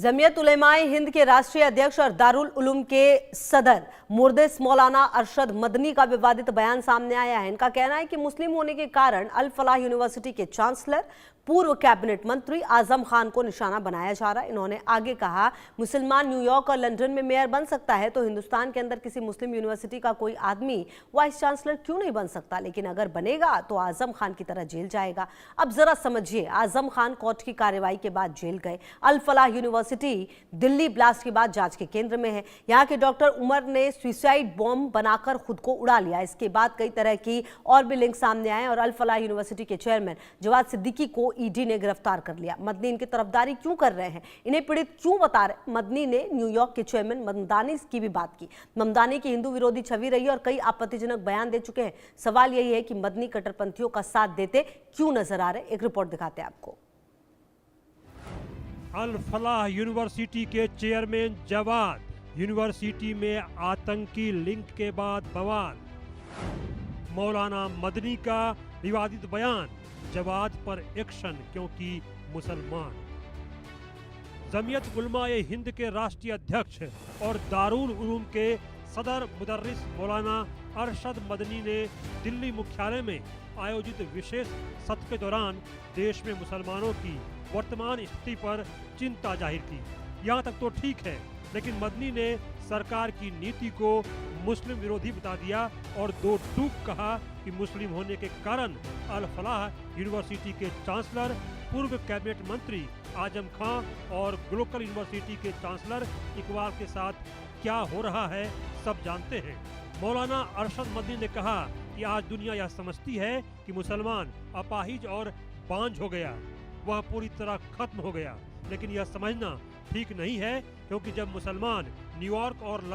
जमीयत उलेमाए हिंद के राष्ट्रीय अध्यक्ष और दारुल उलूम के सदर मुर्दिस मौलाना अरशद मदनी का विवादित बयान सामने आया है। इनका कहना है कि मुस्लिम होने के कारण अल फलाह यूनिवर्सिटी के चांसलर पूर्व कैबिनेट मंत्री आजम खान को निशाना बनाया जा रहा है। इन्होंने आगे कहा, मुसलमान न्यूयॉर्क और लंदन में मेयर बन सकता है तो हिंदुस्तान के अंदर किसी मुस्लिम यूनिवर्सिटी का कोई आदमी वाइस चांसलर क्यों नहीं बन सकता, लेकिन अगर बनेगा तो आजम खान की तरह जेल जाएगा। अब जरा समझिए, आजम खान कोर्ट की कार्रवाई के बाद जेल गए। अल फलाह यूनिवर्सिटी दिल्ली ब्लास्ट के बाद जांच के केंद्र में है। यहाँ के डॉक्टर उमर ने सुसाइड बॉम्ब बनाकर खुद को उड़ा लिया। इसके बाद कई तरह की और भी लिंक सामने आए और अल फलाह यूनिवर्सिटी के चेयरमैन जवाद सिद्दीकी को ईडी ने गिरफ्तार कर लिया। मदनी इनकी तरफदारी क्यों कर रहे हैं, इन्हें पीड़ित क्यों बता रहे? मदनी ने न्यूयॉर्क के चेयरमैन ममदानी की भी बात की। ममदानी की हिंदू विरोधी छवि रही और कई आपत्तिजनक बयान दे चुके हैं। सवाल यही है कि मदनी कट्टरपंथियों का साथ देते क्यों नजर आ रहे? एक रिपोर्ट दिखाते हैं आपको। अल फलाह यूनिवर्सिटी के चेयरमैन जवाद, यूनिवर्सिटी में आतंकी लिंक के बाद बवाल। मौलाना मदनी का विवादित बयान, जवाद पर एक्शन क्योंकि मुसलमान। जमीयत उलमाए हिंद के राष्ट्रीय अध्यक्ष और दारुल उलूम के सदर मुदर्रिस मौलाना अरशद मदनी ने दिल्ली मुख्यालय में आयोजित विशेष सत्र के दौरान देश में मुसलमानों की वर्तमान स्थिति पर चिंता जाहिर की। यहाँ तक तो ठीक है, लेकिन मदनी ने सरकार की नीति को मुस्लिम विरोधी बता दिया और दो टूक कहा कि मुस्लिम होने के कारण अल फलाह यूनिवर्सिटी के चांसलर पूर्व कैबिनेट मंत्री आजम खान और ग्लोकल यूनिवर्सिटी के चांसलर इकबाल के साथ क्या हो रहा है सब जानते हैं। मौलाना अरशद मदनी ने कहा कि आज दुनिया यह समझती है कि मुसलमान अपाहिज और बांझ हो गया, वह पूरी तरह खत्म हो गया, लेकिन यह समझना ठीक नहीं है, क्योंकि जब मुसलमान न्यूयॉर्क और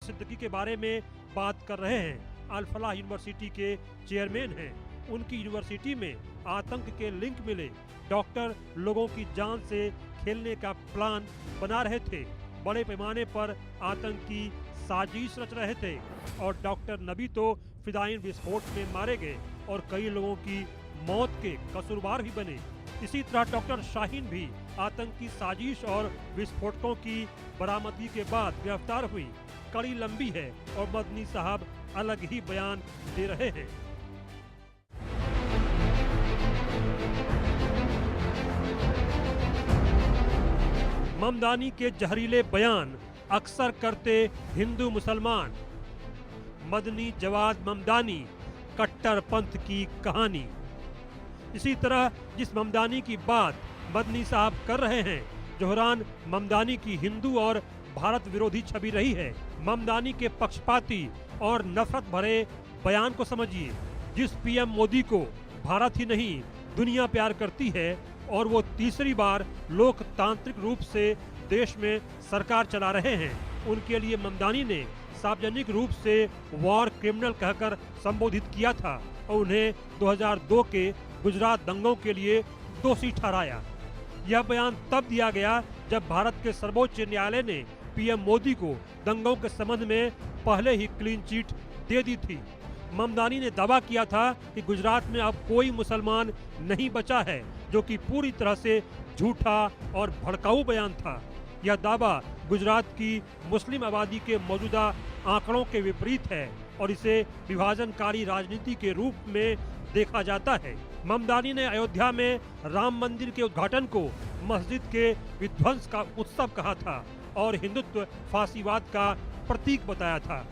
सिद्दीकी के बारे में बात कर रहे हैं। अल फलाह यूनिवर्सिटी के चेयरमैन हैं। उनकी यूनिवर्सिटी में आतंक के लिंक मिले। डॉक्टर लोगों की जान से खेलने का प्लान बना रहे थे। बड़े पैमाने पर आतंकी साजिश रच रहे थे और डॉक्टर नबी तो फिदायीन विस्फोट में मारे गए और कई लोगों की मौत के कसूरवार भी बने। इसी तरह डॉक्टर शाहीन भी आतंकी साजिश और विस्फोटकों की बरामदगी के बाद गिरफ्तार हुई। कड़ी लंबी है और मदनी साहब अलग ही बयान दे रहे हैं। ममदानी के जहरीले बयान अक्सर करते हिंदू मुसलमान। मदनी जवाद ममदानी कट्टरपंथ की कहानी। इसी तरह जिस ममदानी की बात मदनी साहब कर रहे हैं, जोहरान ममदानी की हिंदू और भारत विरोधी छवि रही है। ममदानी के पक्षपाती और नफरत भरे बयान को समझिए। जिस पीएम मोदी को भारत ही नहीं दुनिया प्यार करती है और वो तीसरी बार लोकतांत्रिक रूप से देश में सरकार चला रहे हैं, उनके लिए ममदानी ने सार्वजनिक रूप से वॉर क्रिमिनल कहकर संबोधित किया था और उन्हें 2002 के गुजरात दंगों के लिए दोषी ठहराया। यह बयान तब दिया गया जब भारत के सर्वोच्च न्यायालय ने पीएम मोदी को दंगों के संबंध में पहले ही क्लीन चिट दे दी थी। ममदानी ने दावा किया था कि गुजरात में अब कोई मुसलमान नहीं बचा है, जो कि पूरी तरह से झूठा और भड़काऊ बयान था। यह दावा गुजरात की मुस्लिम आबादी के मौजूदा आंकड़ों के विपरीत है और इसे विभाजनकारी राजनीति के रूप में देखा जाता है। ममदानी ने अयोध्या में राम मंदिर के उद्घाटन को मस्जिद के विध्वंस का उत्सव कहा था और हिंदुत्व फासीवाद का प्रतीक बताया था।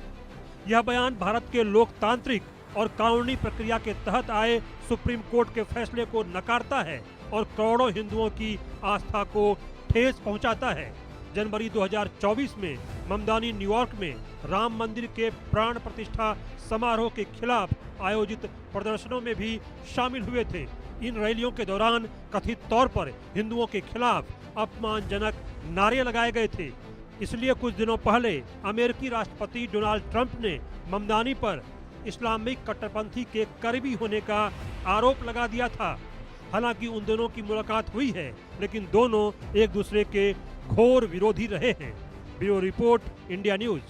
यह बयान भारत के लोकतांत्रिक और कानूनी प्रक्रिया के तहत आए सुप्रीम कोर्ट के फैसले को नकारता है और करोड़ों हिंदुओं की आस्था को ठेस पहुंचाता है। जनवरी 2024 में ममदानी न्यूयॉर्क में राम मंदिर के प्राण प्रतिष्ठा समारोह के खिलाफ आयोजित प्रदर्शनों में भी शामिल हुए थे। इन रैलियों के दौरान कथित तौर पर हिंदुओं के खिलाफ अपमानजनक नारे लगाए गए थे। इसलिए कुछ दिनों पहले अमेरिकी राष्ट्रपति डोनाल्ड ट्रंप ने ममदानी पर इस्लामिक कट्टरपंथी के करीबी होने का आरोप लगा दिया था। हालांकि उन दोनों की मुलाकात हुई है, लेकिन दोनों एक दूसरे के घोर विरोधी रहे हैं। Bureau report, India news.